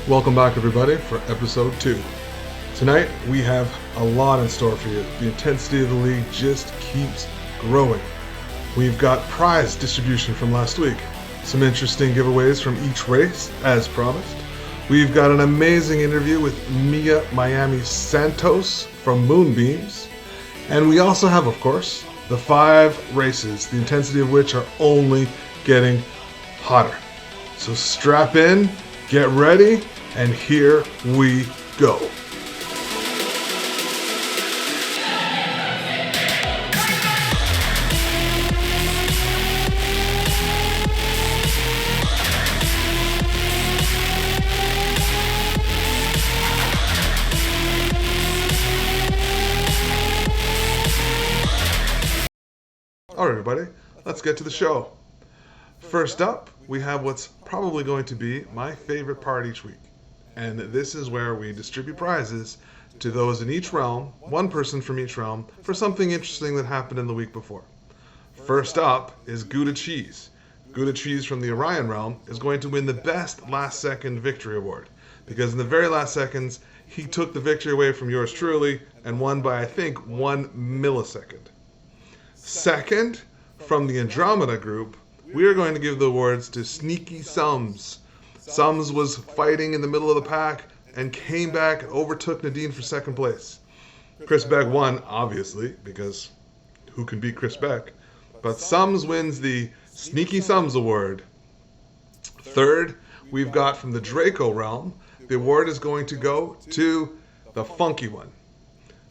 Welcome back, everybody, for episode 2. Tonight, we have a lot in store for you. The intensity of the league just keeps growing. We've got prize distribution from last week, some interesting giveaways from each race, as promised. We've got an amazing interview with Mia Miami Santos from Moonbeams. And we also have, of course, the 5 races, the intensity of which are only getting hotter. So strap in, get ready, and here we go. Alright, everybody, let's get to the show. First up, we have what's probably going to be my favorite part each week. And this is where we distribute prizes to those in each realm, one person from each realm, for something interesting that happened in the week before. First up is Gouda Cheese. Gouda Cheese from the Orion realm is going to win the best last second victory award, because in the very last seconds, he took the victory away from yours truly and won by, I think, 1 millisecond. Second, from the Andromeda group, we are going to give the awards to Sneaky Sums. Sums was fighting in the middle of the pack and came back and overtook Nadine for second place. Chris Beck won, obviously, because who can beat Chris Beck? But Sums wins the Sneaky Sums award. Third, we've got from the Draco realm, the award is going to go to the Funky One.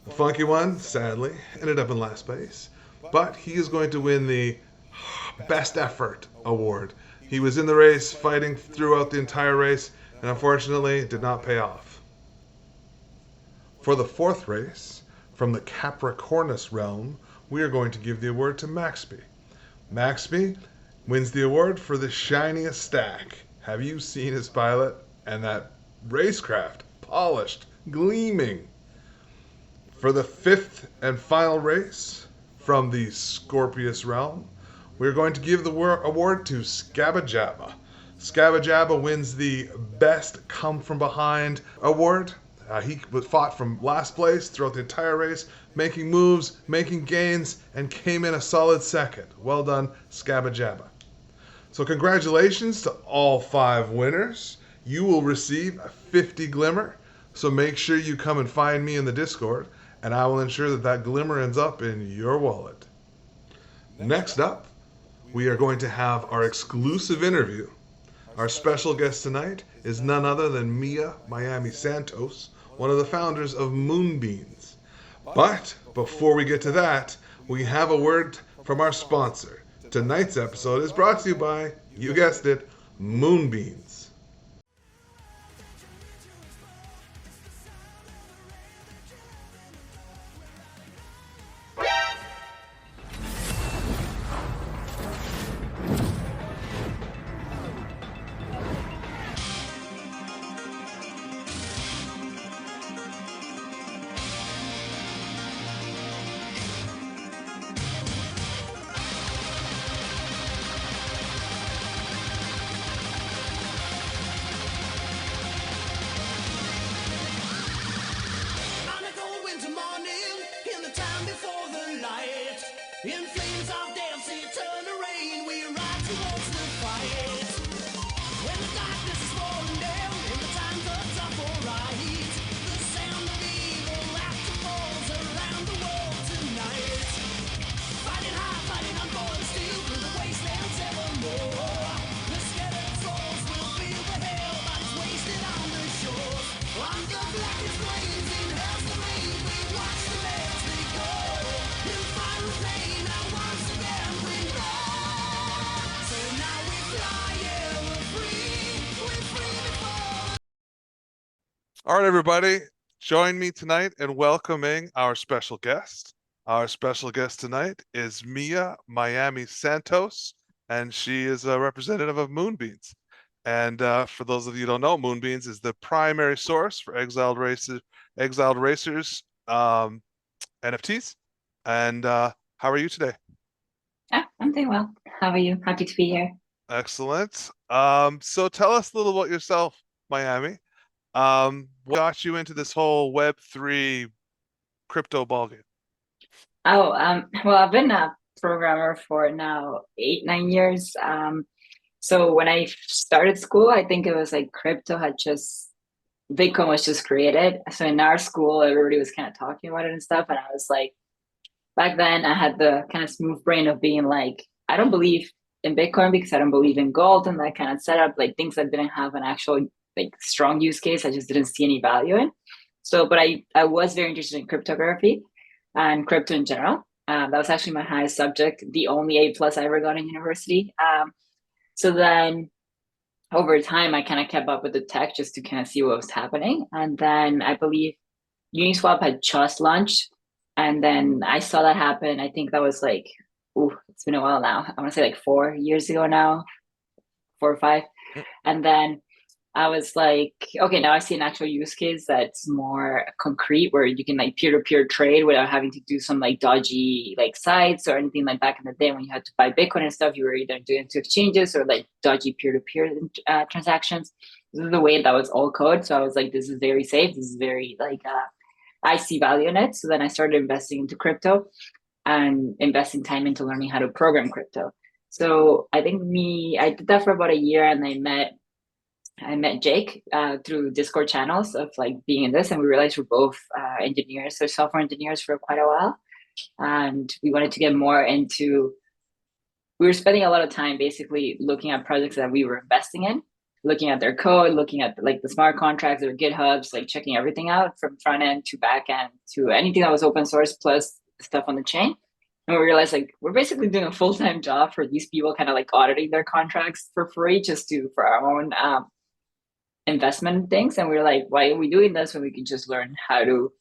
The Funky One, sadly, ended up in last place, but he is going to win the Best Effort award. He was in the race, fighting throughout the entire race, and unfortunately, it did not pay off. For the 4th race, from the Capricornus realm, we are going to give the award to Maxby. Maxby wins the award for the shiniest stack. Have you seen his pilot? And that racecraft, polished, gleaming. For the 5th and final race, from the Scorpius realm, we're going to give the award to Scabajabba. Scabajabba wins the Best Come From Behind award. He fought from last place throughout the entire race, making moves, making gains, and came in a solid second. Well done, Scabajabba. So congratulations to all 5 winners. You will receive a 50 Glimmer, so make sure you come and find me in the Discord, and I will ensure that that Glimmer ends up in your wallet. Next up, we are going to have our exclusive interview. Our special guest tonight is none other than Mia Miami Santos, one of the founders of Moonbeams. But before we get to that, we have a word from our sponsor. Tonight's episode is brought to you by, you guessed it, Moonbeams. All right, everybody, join me tonight in welcoming our special guest. Our special guest tonight is Mia Miami Santos, and she is a representative of Moonbeams. And for those of you who don't know, Moonbeams is the primary source for Exiled Racers NFTs. And how are you today? I'm doing well. How are you? Happy to be here. Excellent. So tell us a little about yourself, Miami. What got you into this whole Web3 crypto ballgame? Oh, well, I've been a programmer for now 8, 9 years. So when I started school, I think it was like crypto had just Bitcoin was just created. So in our school, everybody was kind of talking about it and stuff, and I was like, back then, I had the kind of smooth brain of being like, I don't believe in Bitcoin because I don't believe in gold and that kind of setup, like things that didn't have an actual like strong use case. I just didn't see any value in. So, but I was very interested in cryptography and crypto in general. That was actually my highest subject, the only A plus I ever got in university. So then over time, I kind of kept up with the tech just to kind of see what was happening. And then I believe Uniswap had just launched, and then I saw that happen. I think that was like, ooh, it's been a while now. I want to say like 4 years ago now, 4 or 5. Mm. And then I was like, okay, now I see an actual use case that's more concrete where you can like peer-to-peer trade without having to do some like dodgy like sites or anything like back in the day when you had to buy Bitcoin and stuff, you were either doing it to exchanges or like dodgy peer-to-peer transactions. This is the way that was all code. So I was like, this is very safe. This is very like, I see value in it. So then I started investing into crypto and investing time into learning how to program crypto. So I think I did that for about a year and I met Jake through Discord channels of like being in this, and we realized we're both engineers, so software engineers for quite a while, and we wanted to get more into. We were spending a lot of time basically looking at projects that we were investing in, looking at their code, looking at like the smart contracts or GitHubs, like checking everything out from front end to back end to anything that was open source plus stuff on the chain. And we realized like we're basically doing a full-time job for these people, kind of like auditing their contracts for free, just to for our own investment things. And we were like, why are we doing this when we can just learn how to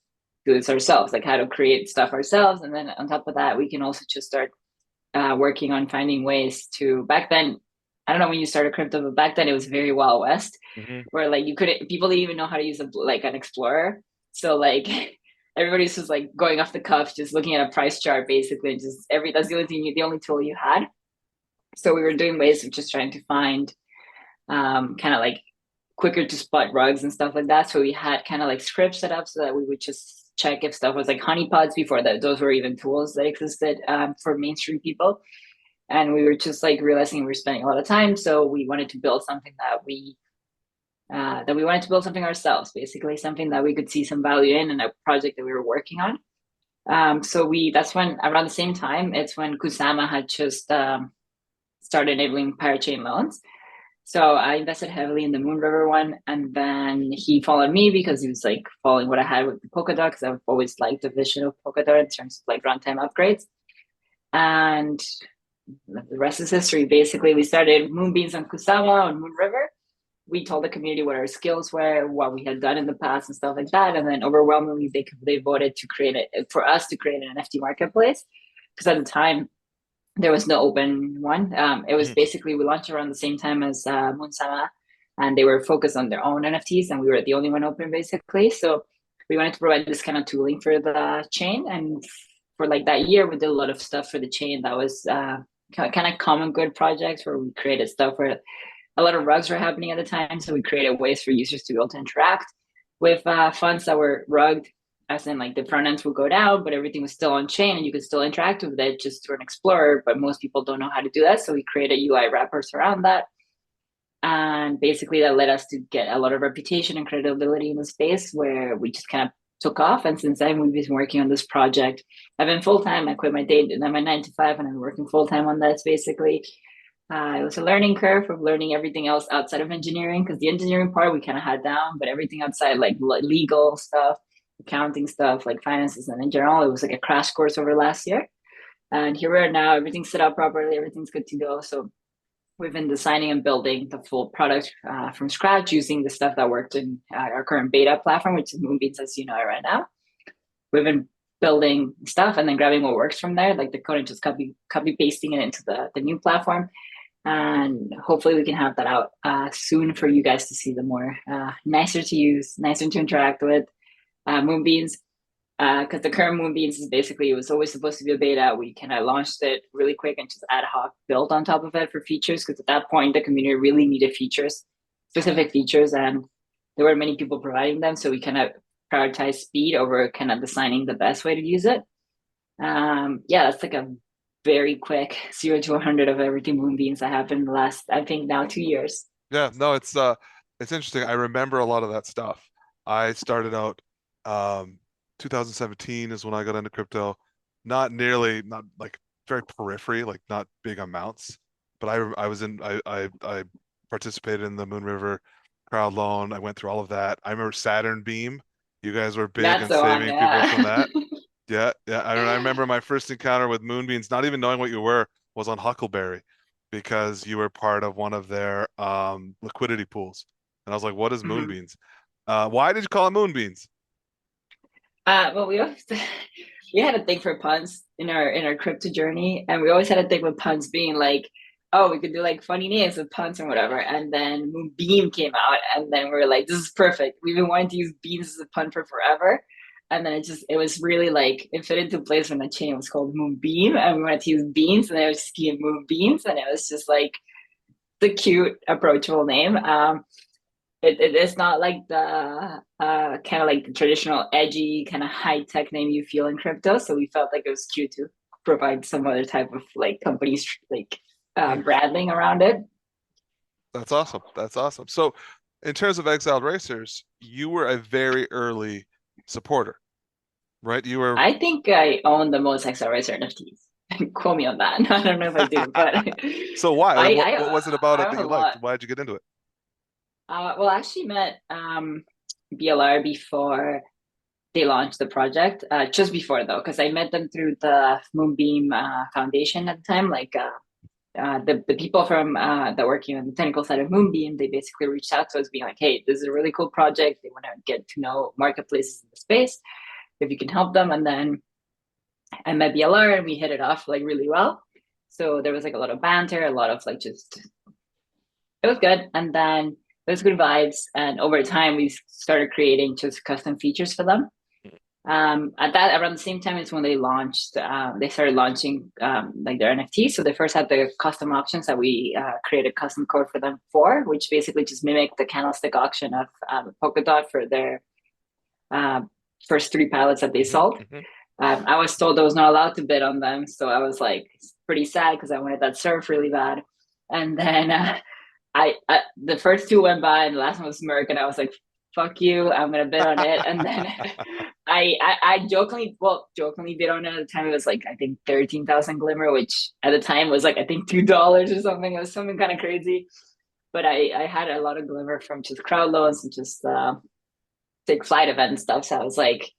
do this ourselves, like how to create stuff ourselves? And then on top of that, we can also just start working on finding ways to. Back then, I don't know when you started crypto, but back then it was very Wild West, Hmm. where like you couldn't, people didn't even know how to use like an explorer. So like everybody's just like going off the cuff, just looking at a price chart basically, and just that's the only thing, the only tool you had. So we were doing ways of just trying to find kind of like quicker to spot rugs and stuff like that. So we had kind of like scripts set up so that we would just check if stuff was like honeypots before that. Those were even tools that existed for mainstream people. And we were just like realizing we were spending a lot of time. So we wanted to build something that we wanted to build something ourselves, basically something that we could see some value in and a project that we were working on. So that's when around the same time, it's when Kusama had just started enabling pirate chain loans. So I invested heavily in the Moon River one, and then he followed me because he was like following what I had with the Polkadot because I've always liked the vision of Polkadot in terms of like runtime upgrades. And the rest is history. Basically, we started Moonbeams on Kusama on Moon River. We told the community what our skills were, what we had done in the past, and stuff like that. And then overwhelmingly, they voted to create it for us to create an NFT marketplace because at the time there was no open one. It was Hmm. basically we launched around the same time as Moonsama, and they were focused on their own NFTs, and we were the only one open basically. So we wanted to provide this kind of tooling for the chain, and for like that year, we did a lot of stuff for the chain that was kind of common good projects where we created stuff where a lot of rugs were happening at the time. So we created ways for users to be able to interact with funds that were rugged, as in like the front ends would go down, but everything was still on chain and you could still interact with it just through an explorer. But most people don't know how to do that. So we created UI wrappers around that. And basically that led us to get a lot of reputation and credibility in the space where we just kind of took off. And since then, we've been working on this project. I've been full time. I quit my day, and I'm my 9 to 5, and I'm working full time on that. Basically, it was a learning curve of learning everything else outside of engineering because the engineering part we kind of had down, but everything outside, like legal stuff, accounting stuff, like finances, and in general, it was like a crash course over last year. And here we are now. Everything's set up properly. Everything's good to go. So we've been designing and building the full product from scratch using the stuff that worked in our current beta platform, which is Moonbeats, as you know right now. We've been building stuff and then grabbing what works from there, like the code, and just copy pasting it into the new platform. And hopefully we can have that out soon for you guys to see the more nicer to use, nicer to interact with Moonbeams. Because the current Moonbeams is basically, it was always supposed to be a beta. We kind of launched it really quick and just ad hoc built on top of it for features. Because at that point, the community really needed features, specific features. And there weren't many people providing them, so we kind of prioritize speed over kind of designing the best way to use it. Yeah, that's like a very quick 0 to 100 of everything Moonbeams that happened in the last, I think now 2 years. Yeah, no, it's interesting. I remember a lot of that stuff. I started out 2017 is when I got into crypto. Not like very periphery, like not big amounts, but I was in I participated in the Moon River crowd loan. I went through all of that. I remember Saturn Beam. You guys were big That's in the one, saving people from yeah. that. Yeah, yeah. I remember my first encounter with Moonbeams, not even knowing what you were, was on Huckleberry because you were part of one of their liquidity pools. And I was like, what is Mhm. Moonbeams? Why did you call it Moonbeams? Well, we always we had a thing for puns in our crypto journey, and we always had a thing with puns being like, oh, we could do like funny names with puns or whatever. And then Moonbeam came out, and then we were like, this is perfect. We've been wanting to use beams as a pun for forever. And then it was really like it fit into place when the chain was called Moonbeam, and we wanted to use beams, and then it was just Moonbeams, and it was just like the cute, approachable name. It's not like the kind of like the traditional edgy kind of high tech name you feel in crypto. So we felt like it was cute to provide some other type of like companies like Hmm, branding around it. that's awesome. That's awesome. So, in terms of Exiled Racers, you were a very early supporter, right? You were. I think I own the most accelerator NFTs. Quote me on that. I don't know if I do, but So why? Like, I what I what was it about I it own that a you liked? lot. Why did you get into it? Well, I actually met BLR before they launched the project. Just before though, because I met them through the Moonbeam Foundation at the time. The people from that working on the technical side of Moonbeam, they basically reached out to us, being like, "Hey, this is a really cool project. They want to get to know marketplaces in the space. If you can help them." And then I met BLR, and we hit it off like really well. So there was like a lot of banter, a lot of like just it was good. And then it was good vibes. And over time, we started creating just custom features for them. At that around the same time is when they started launching like their NFTs. So they first had the custom auctions that we created custom code for them for, which basically just mimicked the candlestick auction of Polkadot for their uh, first three pilots that they Hmm, sold. hmm. I was told I was not allowed to bid on them, so I was like pretty sad because I wanted that surf really bad. And then I the first two went by, and the last one was Merc, and I was like, "Fuck you! I'm gonna bid on it." And then I jokingly bid on it. At the time, it was like I think 13,000 glimmer, which at the time was like I think $2 or something. It was something kind of crazy. But I had a lot of glimmer from just crowd loans and just big flight event and stuff. So I was like,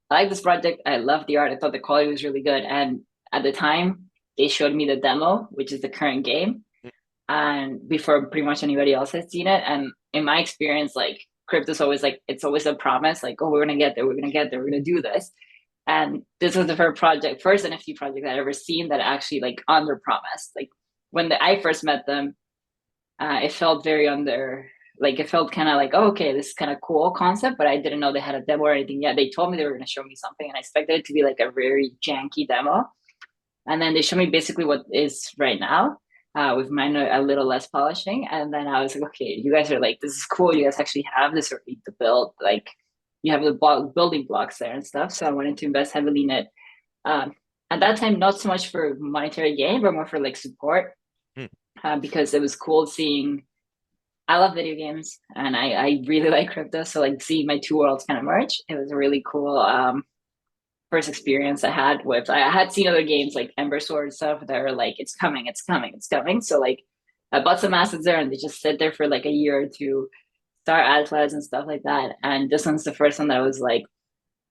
I like this project. I love the art. I thought the quality was really good. And at the time, they showed me the demo, which is the current game, and before pretty much anybody else had seen it. And in my experience, like crypto's always like it's always a promise, like, oh, we're gonna get there, we're gonna get there, we're gonna do this. And this was the first NFT project I'd ever seen that actually like under promised. Like I first met them, it felt very under like it felt kind of like, oh, okay, this is kind of cool concept, but I didn't know they had a demo or anything yet. They told me they were going to show me something, and I expected it to be like a very janky demo. And then they showed me basically what is right now, with mine a little less polishing. And then I was like, okay, you guys are like, this is cool. You guys actually have this already to build. Like, you have the building blocks there and stuff. So I wanted to invest heavily in it. Um, at that time, not so much for monetary gain, but more for like support, Hmm. because it was cool seeing. I love video games, and I really like crypto. So like seeing my two worlds kind of merge, it was a really cool first experience I had with. I had seen other games like Ember Sword and stuff that are like, it's coming, it's coming, it's coming. So like I bought some assets there, and they just sit there for like a year or two, start alphas and stuff like that. And this one's the first one that I was like,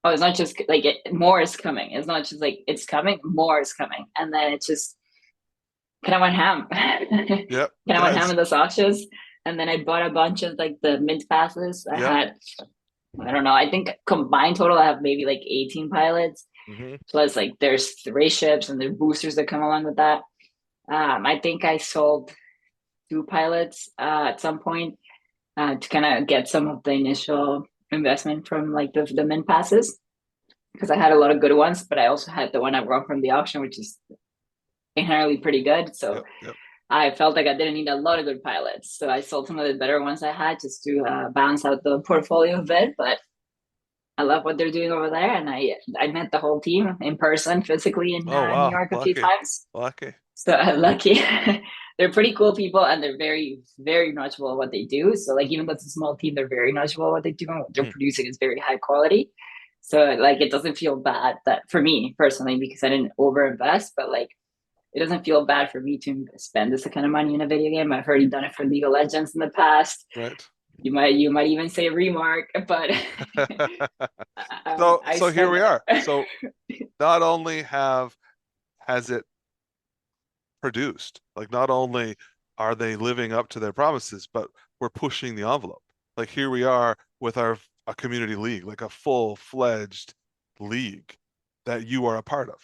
oh, it's not just like more is coming. It's not just like it's coming, more is coming. And then it just kind of went ham. kind Yep, of went ham nice. in those auctions. And then I bought a bunch of like the mint passes. Yep. I don't know, I think combined total I have maybe like 18 pilots. Hmm. Plus, like, there's three ships and there's boosters that come along with that. I think I sold two pilots at some point to kind of get some of the initial investment from like the min passes, because I had a lot of good ones, but I also had the one I won from the auction, which is inherently pretty good. So Yep. Yep. I felt like I didn't need a lot of good pilots. So I sold some of the better ones I had just to balance out the portfolio a bit. But I love what they're doing over there. And I met the whole team in person, physically in Oh New wow, York a few lucky, times. lucky. So lucky. They're pretty cool people and they're very, very knowledgeable at what they do. So like even though it's a small team, they're very knowledgeable at what they do and what they're Mhm. producing is very high quality. So like it doesn't feel bad that for me personally because I didn't overinvest, but like it doesn't feel bad for me to spend this kind of money in a video game. I've already done it for League of Legends in the past. Right. You might even say remark, but I So here spent we are. So not only has it produced, like not only are they living up to their promises, but we're pushing the envelope. Like here we are with our a community league, like a full-fledged league that you are a part of.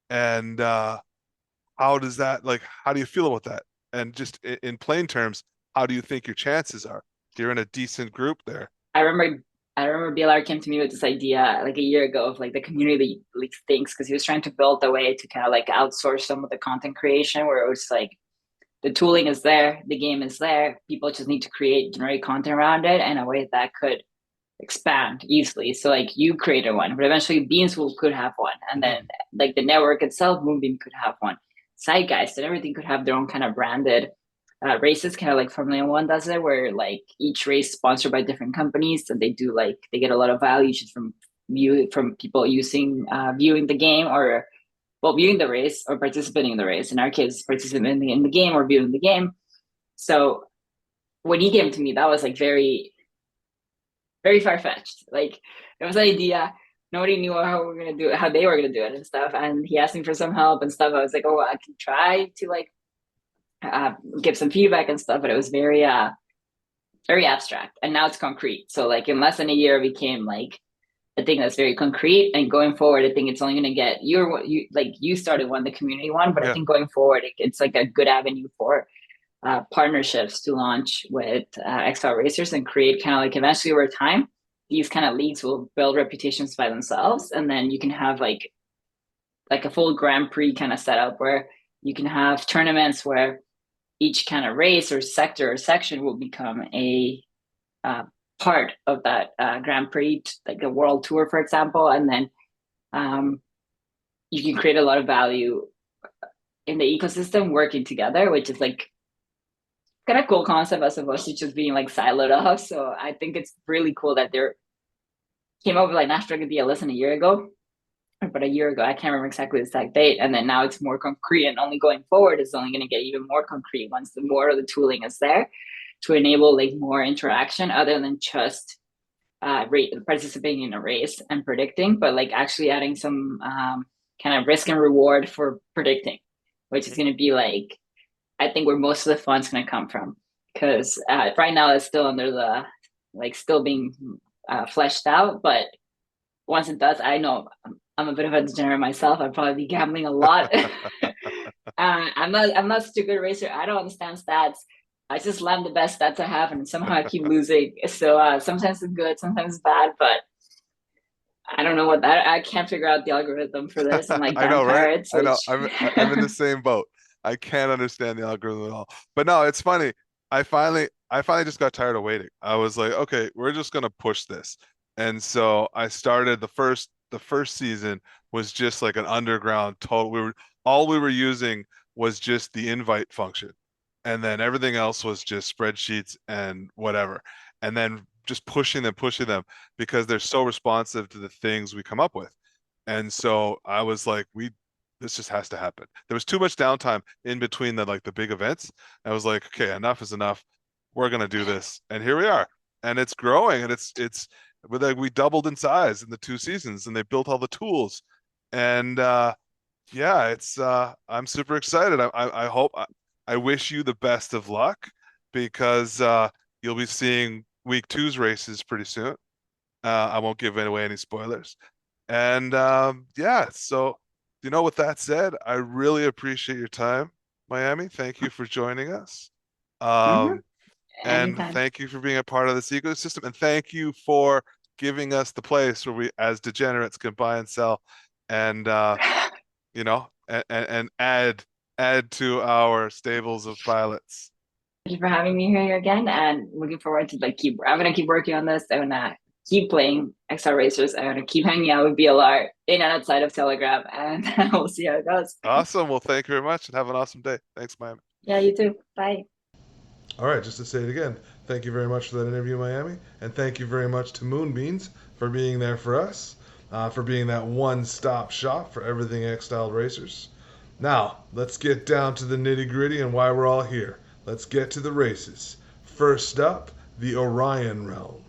And how does that like how do you feel about that? And just in plain terms, how do you think your chances are? You're in a decent group there. I remember I remember BLR came to me with this idea like a year ago of like the community like things because he was trying to build a way to kind of like outsource some of the content creation where it was like the tooling is there, the game is there, people just need to generate content around it in a way that could expand easily. So like you created one, but eventually Beans will could have one, and then Mhm. like the network itself, Moonbeam could have one. Zeitgeist and everything could have their own kind of branded races, kind of like Formula One does it, where like each race sponsored by different companies, and they do like they get a lot of value just from people using viewing the game or well viewing the race or participating in the race. In our case, participating in the game or viewing the game. So when he came to me, that was like very far fetched. Like it was an idea. Nobody knew how we were gonna do it, how they were gonna do it and stuff. And he asked me for some help and stuff. I was like, oh, I can try to like uh, give some feedback and stuff, but it was very abstract. And now it's concrete. So like in less than a year, it became like a thing that's very concrete. And going forward, I think it's only gonna get you like you started one, the community one, but I Yeah. think going forward, it's like a good avenue for partnerships to launch with XL racers and create kind of like eventually over time, these kind of leagues will build reputations by themselves, and then you can have like a full Grand Prix kind of setup where you can have tournaments where each kind of race or sector or section will become a uh, part of that Grand Prix, like a world tour, for example, and then um, you can create a lot of value in the ecosystem working together, which is like kind of cool concept as opposed to just being like siloed off. So I think it's really cool that they're came up with like National Idea less than a year ago, but a year ago I can't remember exactly the exact date, and then now it's more concrete, and only going forward is only going to get even more concrete once the more of the tooling is there to enable like more interaction other than just participating in a race and predicting, but like actually adding some kind of risk and reward for predicting, which is Mhm. going to be like I think where most of the fun's going to come from because right now it's still under the like still being fleshed out. But once it does, I know I'm a bit of a degenerate myself. I'd probably be gambling a lot. I'm not such a good racer. I don't understand stats. I just land the best stats I have, and somehow I keep losing. So sometimes it's good, sometimes it's bad, but I don't know what that. I can't figure out the algorithm for this. I'm like I know, right? vampire. It's I know. which I'm in the same boat. I can't understand the algorithm at all. But no, it's funny. I finally just got tired of waiting. I was like, okay, we're just gonna push this. And so I started the first season was just like an underground total. All we were using was just the invite function. And then everything else was just spreadsheets and whatever. And then just pushing them because they're so responsive to the things we come up with. And so I was like, this just has to happen. There was too much downtime in between the big events. I was like, okay, enough is enough. We're gonna do this. And here we are. And it's growing and it's but like we doubled in size in the 2 seasons and they built all the tools. And yeah, it's I'm super excited. I hope I wish you the best of luck because you'll be seeing week two's races pretty soon. I won't give away any spoilers. And yeah, so with that said, I really appreciate your time, Miami. Thank you for joining us. Mhm. Um, and Anytime. thank you for being a part of this ecosystem. And thank you for giving us the place where we, as degenerates, can buy and sell and and add add to our stables of pilots. Thank you for having me here again, and looking forward to I'm gonna keep working on this. I'm gonna keep playing XR Racers. I'm gonna keep hanging out with BLR in and outside of Telegram, and we'll see how it goes. Awesome. Well, thank you very much and have an awesome day. Thanks, Miami. Yeah, you too. Bye. All right, just to say it again, thank you very much for that interview, Miami, and thank you very much to Moonbeans for being there for us, for being that one-stop shop for everything X-Style Racers. Now, let's get down to the nitty-gritty and why we're all here. Let's get to the races. First up, the Orion Realm.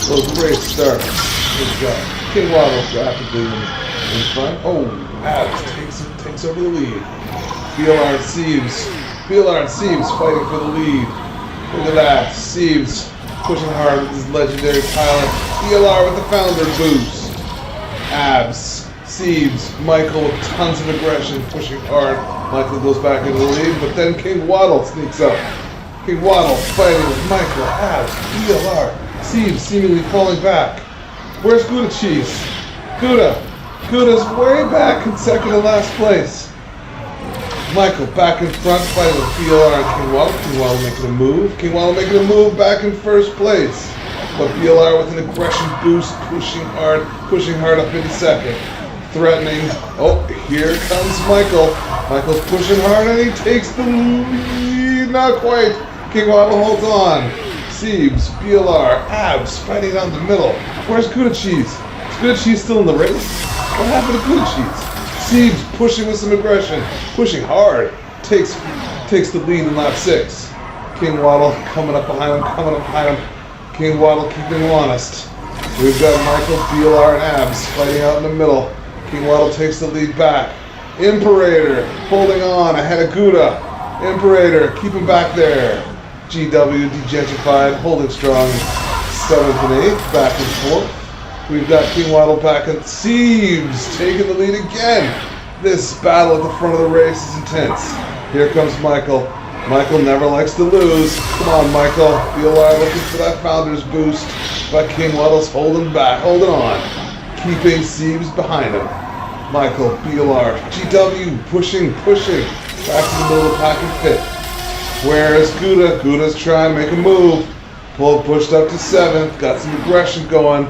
So the race starts. We've got King Waddle rapidly in front. Oh, Abs takes over the lead. BLR and Siebes fighting for the lead. Look at that. Siebes pushing hard with his legendary pilot. BLR with the founder boost. Abs, Siebes, Michael with tons of aggression pushing hard. Michael goes back into the lead, but then King Waddle sneaks up. King Waddle fighting with Michael, Abs, BLR. Siebes seemingly falling back. Where's Gouda Cheese? Gouda's way back in second to last place. Michael back in front fighting with BLR and King Waddle. King Waddle making a move. King Waddle making a move back in first place. But BLR with an aggression boost, pushing hard up into second. Threatening. Oh, here comes Michael. Michael's pushing hard and he takes the lead. Not quite. King Waddle holds on. Siebes, BLR, Abs fighting down the middle. Where's Gouda Cheese? Is Gouda Cheese still in the race? What happened to Gouda Cheese? Siebes pushing with some aggression, pushing hard, takes the lead in lap 6. King Waddle coming up behind him. King Waddle keeping him honest. We've got Michael, BLR, and Abs fighting out in the middle. King Waddle takes the lead back. Imperator holding on ahead of Gouda. Imperator, keep him back there. GW degentrified, holding strong 7th and 8th, back and forth. We've got King Waddle back and Siebes taking the lead again. This battle at the front of the race is intense. Here comes Michael. Michael never likes to lose. Come on, Michael. BLR looking for that founder's boost, but King Waddle's holding on, keeping Siebes behind him. Michael, BLR, GW pushing, back to the middle of the pack and 5th. Where's Gouda? Gouda's trying to make a move. Pushed up to 7th, got some aggression going.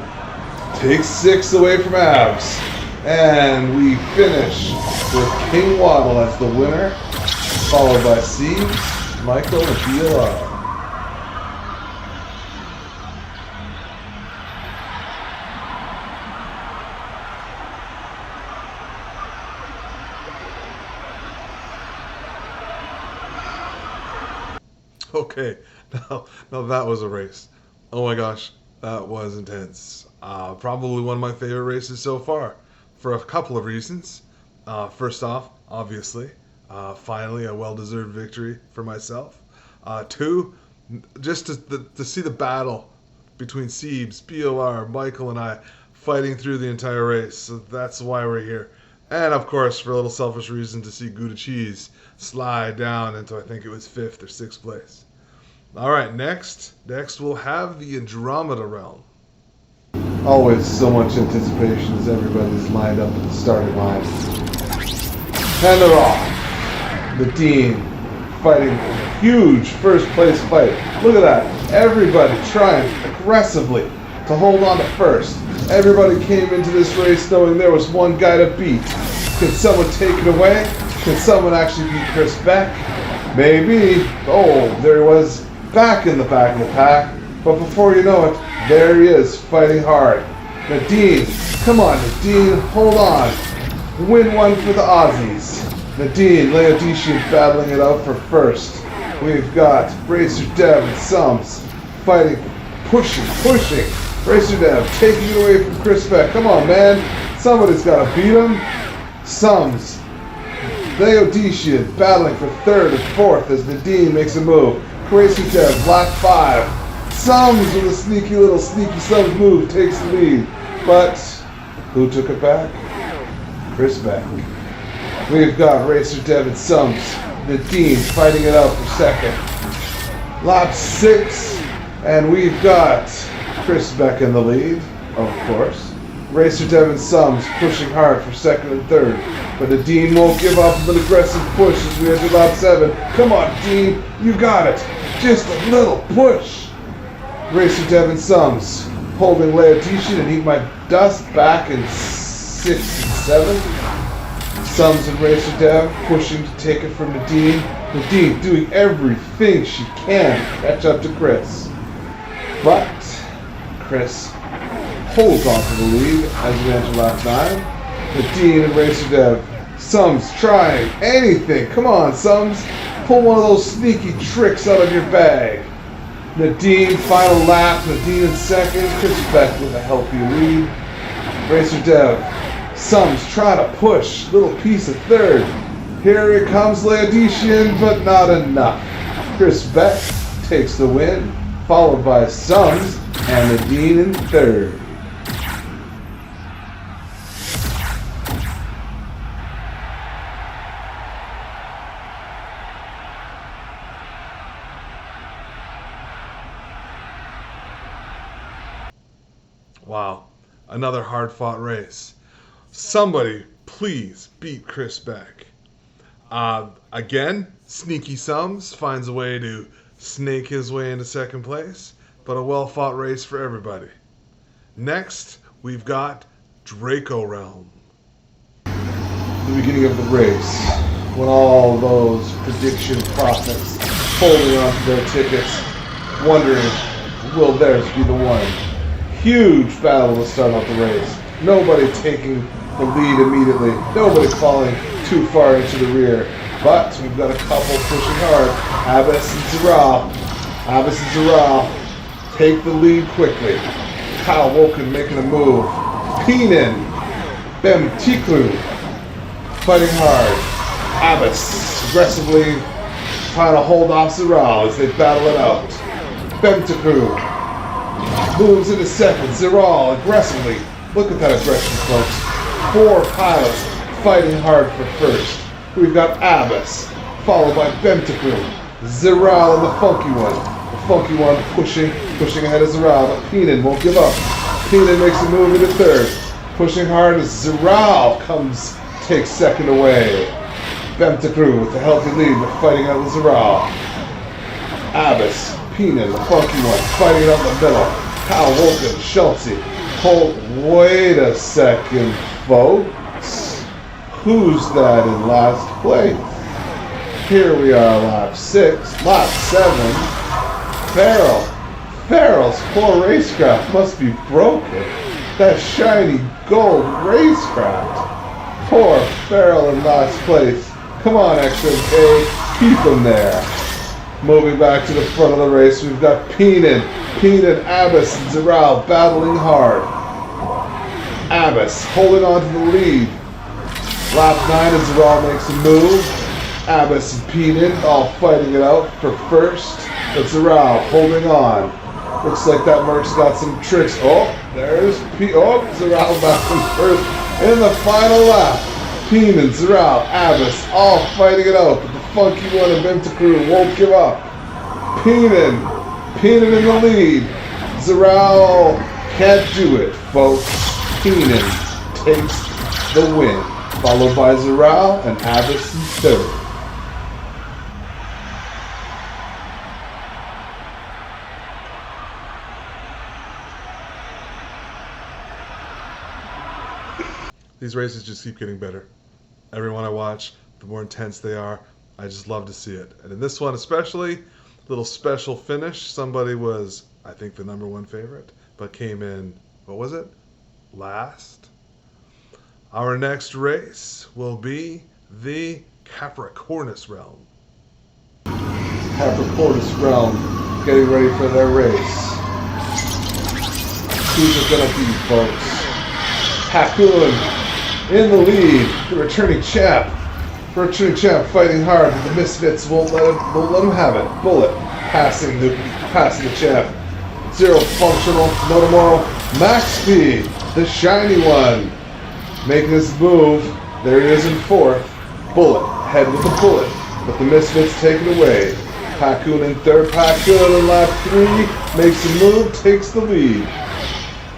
Takes 6th away from Abs. And we finish with King Waddle as the winner, followed by Siebes, Michael, and BLR. Okay, now that was a race. Oh my gosh, that was intense. Probably one of my favorite races so far, for a couple of reasons. First off, obviously, finally a well-deserved victory for myself. 2, just to see the battle between Siebes, BLR, Michael, and I fighting through the entire race. So that's why we're here. And of course, for a little selfish reason, to see Gouda Cheese slide down into, I think it was 5th or 6th place. All right, next we'll have the Andromeda Realm. Always so much anticipation as everybody's lined up at the starting line. Hand it off. The Dean fighting a huge first place fight. Look at that. Everybody trying aggressively to hold on to first. Everybody came into this race knowing there was one guy to beat. Can someone take it away? Can someone actually beat Chris Beck? Maybe. Oh, there he was. Back in the back of the pack, but before you know it, there he is, fighting hard. Nadine, come on, Nadine, hold on. Win one for the Aussies. Nadine, Laodician battling it out for first. We've got Racer Dev and Sums fighting, pushing. Racer Dev taking it away from Chris Beck. Come on, man. Somebody's got to beat him. Sums, Laodician battling for 3rd and 4th as Nadine makes a move. Racer Dev, lap 5. Sums with a sneaky Sums move takes the lead. But who took it back? Chris Beck. We've got Racer Dev and Sums. Nadine fighting it out for 2nd. Lap 6. And we've got Chris Beck in the lead, of course. Racer Devin Sums pushing hard for second and third. But the Dean won't give up an aggressive push as we enter lap 7. Come on, Dean, you got it. Just a little push. Racer Devin Sums holding Laodician and Eat My Dust back in 6 and 7. Sums and Racer Dev pushing to take it from Nadine. Nadine doing everything she can to catch up to Chris. But Chris holds on to the lead as we enter lap 9. Nadine and Racer Dev. Sums trying anything. Come on, Sums. Pull one of those sneaky tricks out of your bag. Nadine, final lap. Nadine in second. Chris Beck with a healthy lead. Racer Dev. Sums trying to push. Little piece of third. Here it comes Laodician, but not enough. Chris Beck takes the win, followed by Sums and Nadine in third. Wow, another hard-fought race. Somebody please beat Chris Beck. Again, Sneaky Sums finds a way to snake his way into second place, but a well-fought race for everybody. Next, we've got Draco Realm. The beginning of the race, when all those prediction prophets holding on to their tickets, wondering, will theirs be the one? Huge battle to start off the race. Nobody taking the lead immediately. Nobody falling too far into the rear. But we've got a couple pushing hard. Abbas and Zeral. Abbas and Zeral take the lead quickly. Kyle Woken making a move. Peenan. Bem Tiklu fighting hard. Abbas aggressively trying to hold off Zeral as they battle it out. Bem Tiklu moves into second. Zeral aggressively. Look at that aggression, folks. 4 pilots fighting hard for first. We've got Abbas, followed by Bemtikru. Zeral and the funky one. The funky one pushing ahead of Zeral, but Peenan won't give up. Peenan makes a move into third. Pushing hard as Zeral takes second away. Bemtikru with a healthy lead, but fighting out with Zeral. Abbas, Peenan, the funky one, fighting it out in the middle. Kyle Wolken, Schultze. Wait a second, folks. Who's that in last place? Here we are, lap 6. Lap 7. Farrell's poor racecraft must be broken. That shiny gold racecraft. Poor Farrell in last place. Come on, XMK. Keep him there. Moving back to the front of the race, we've got Peenan, Abbas, and Zeral battling hard. Abbas holding on to the lead. Lap 9 as Zeral makes a move. Abbas and Peenan all fighting it out for first. But Zeral holding on. Looks like that Merc's got some tricks. Oh, there's Zeral back in first in the final lap. Peenan, Zeral, Abbas all fighting it out. But the funky one of Bemtikru won't give up. Peenan in the lead. Zeral can't do it, folks. Peenan takes the win, followed by Zeral and Abbas in third. These races just keep getting better. Every one I watch, the more intense they are, I just love to see it. And in this one especially, little special finish. Somebody was, I think, the #1 favorite, but came in, what was it? Last. Our next race will be the Capricornus Realm. Capricornus Realm getting ready for their race. Who's it gonna be, folks? Hakun in the lead, the returning champ. Fighting hard, but the Misfits won't let him have it. Bullet passing the champ. Zero functional, no tomorrow. Max Speed, the shiny one, making his move. There he is in fourth. Bullet, head with the bullet, but the Misfits take it away. Hakun in third. Hakun in lap 3 makes a move, takes the lead.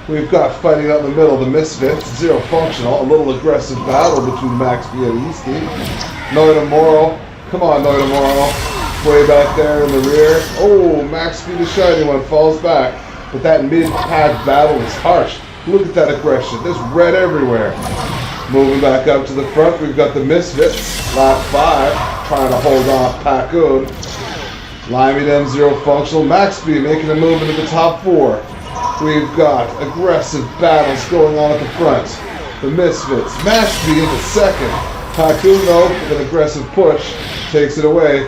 We've got fighting out in the middle, the Misfits, Zero Functional, a little aggressive battle between Max B and Easty. Noida Moro, come on Noida Moro, way back there in the rear. Oh, Max B the shiny one falls back, but that mid-pack battle is harsh. Look at that aggression, there's red everywhere. Moving back up to the front, we've got the Misfits, lap 5, trying to hold off Pacoon. Limey them, Zero Functional, Max B making a move into the top 4. We've got aggressive battles going on at the front. The Misfits, Max B into second. Pacoon, though, with an aggressive push, takes it away.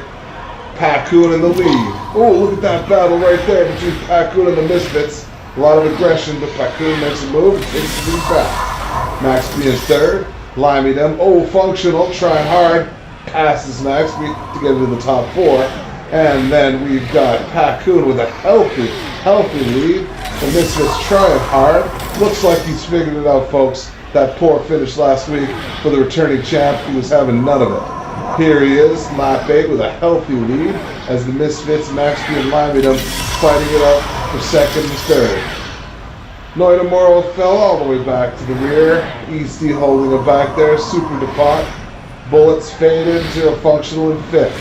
Pacoon in the lead. Oh, look at that battle right there between Pacoon and the Misfits. A lot of aggression, but Pacoon makes a move and takes the lead back. Max B in third. Limey them. Oh, Functional, trying hard. Passes Max B to get into the top 4. And then we've got Pacoon with a healthy lead. The Misfits trying hard. Looks like he's figured it out, folks. That poor finish last week for the returning champ. He was having none of it. Here he is, lap 8 with a healthy lead as the Misfits, Max B and Limey fighting it out for second and third. Noida Moro fell all the way back to the rear. Easty holding it back there. Super DuPont. Bullets faded. Zero Functional in fifth.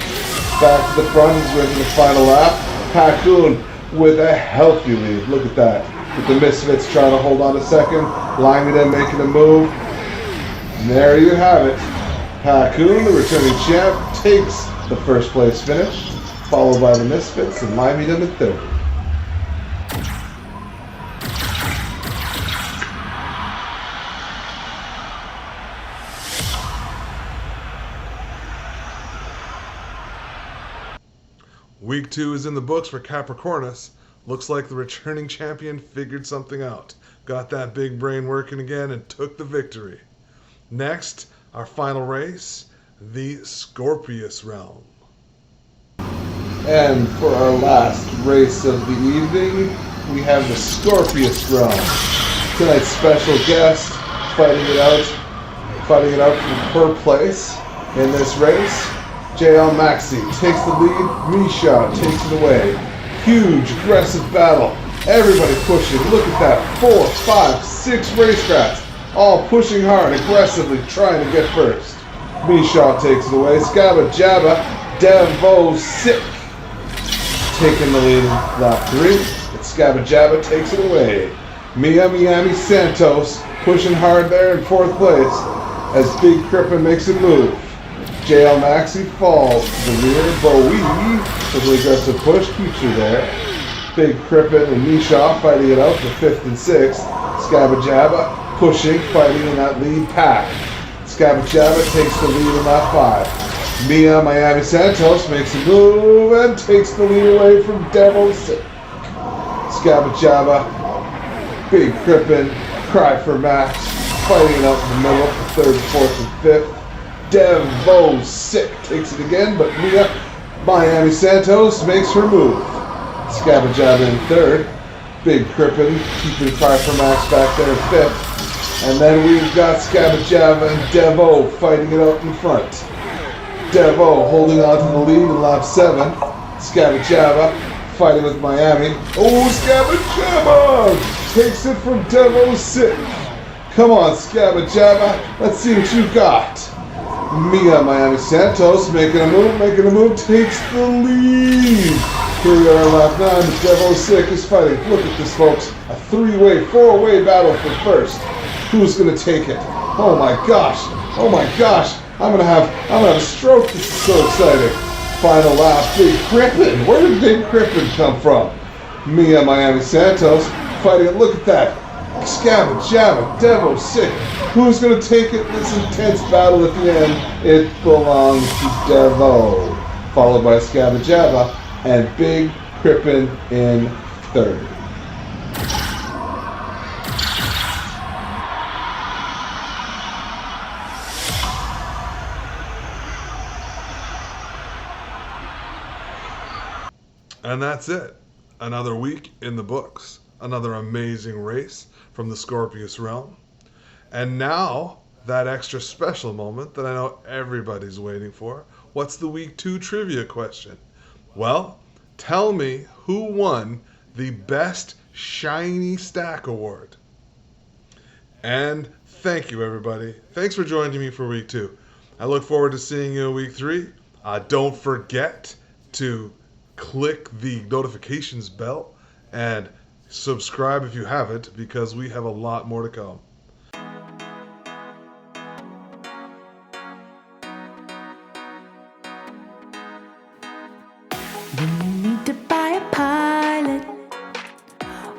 Back to the front as we're in the final lap. Pacoon with a healthy lead. Look at that. With the Misfits trying to hold on to second. Limey making a move. And there you have it. Pacoon, the returning champ, takes the first place finish, followed by the Misfits and Limey in third. Week 2 is in the books for Capricornus. Looks like the returning champion figured something out, got that big brain working again, and took the victory. Next, our final race, the Scorpius Realm. And for our last race of the evening, we have the Scorpius Realm. Tonight's special guest fighting it out for per place in this race. JL Maxi takes the lead, Misha takes it away. Huge, aggressive battle. Everybody pushing. Look at that. 4, 5, 6 racecrafts. All pushing hard, aggressively, trying to get first. Misha takes it away. Scabba Jabba, Devo Sick taking the lead in lap 3. But Scabba Jabba takes it away. Miami Santos pushing hard there in 4th place as Big Crippen makes a move. JL Maxi falls to the rear. Bowie with an aggressive push keeps her there. Big Crippen and Misha fighting it out for 5th and 6th. Scabba Jabba pushing, fighting in that lead pack. Scabba Jabba takes the lead in lap 5. Miami Santos makes a move and takes the lead away from Devil Sick. Scabba Jabba, Big Crippen, Cry for Max, fighting it out in the middle for 3rd, 4th, and 5th. Devo Sick takes it again, but Miami Santos makes her move. Scabba Jabba in 3rd. Big Crippen keeping Cry for Max back there in 5th. And then we've got Scabba Jabba and Devo fighting it out in front. Devo holding on to the lead in lap 7. Scabba Jabba fighting with Miami. Oh, Scabba Jabba takes it from Devo Sick. Come on, Scabba Jabba. Let's see what you got. Miami Santos making a move, takes the lead. Here we are in lap 9, the Devo Sick is fighting. Look at this, folks. A 3-way, 4-way battle for first. Who's gonna take it? Oh my gosh. I'm gonna have a stroke. This is so exciting. Final lap, Big Crippen. Where did Big Crippen come from? Miami Santos fighting it. Look at that. Scabba Jabba, Devo Sick. Who's going to take it in this intense battle at the end? It belongs to Devo. Followed by Scabba Jabba and Big Crippen in 3rd. And that's it. Another week in the books. Another amazing race from the Scorpius Realm. And now, that extra special moment that I know everybody's waiting for. What's the week 2 trivia question? Well, tell me who won the Best Shiny Stack Award. And thank you, everybody. Thanks for joining me for week 2. I look forward to seeing you in week 3. Don't forget to click the notifications bell and subscribe if you haven't, because we have a lot more to come. When you need to buy a pilot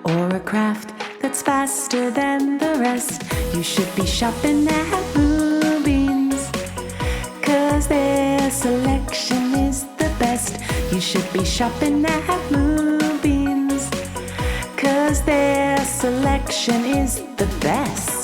or a craft that's faster than the rest, you should be shopping at Moonbeams, 'cause their selection is the best. You should be shopping at Moonbeams, 'cause their selection is the best.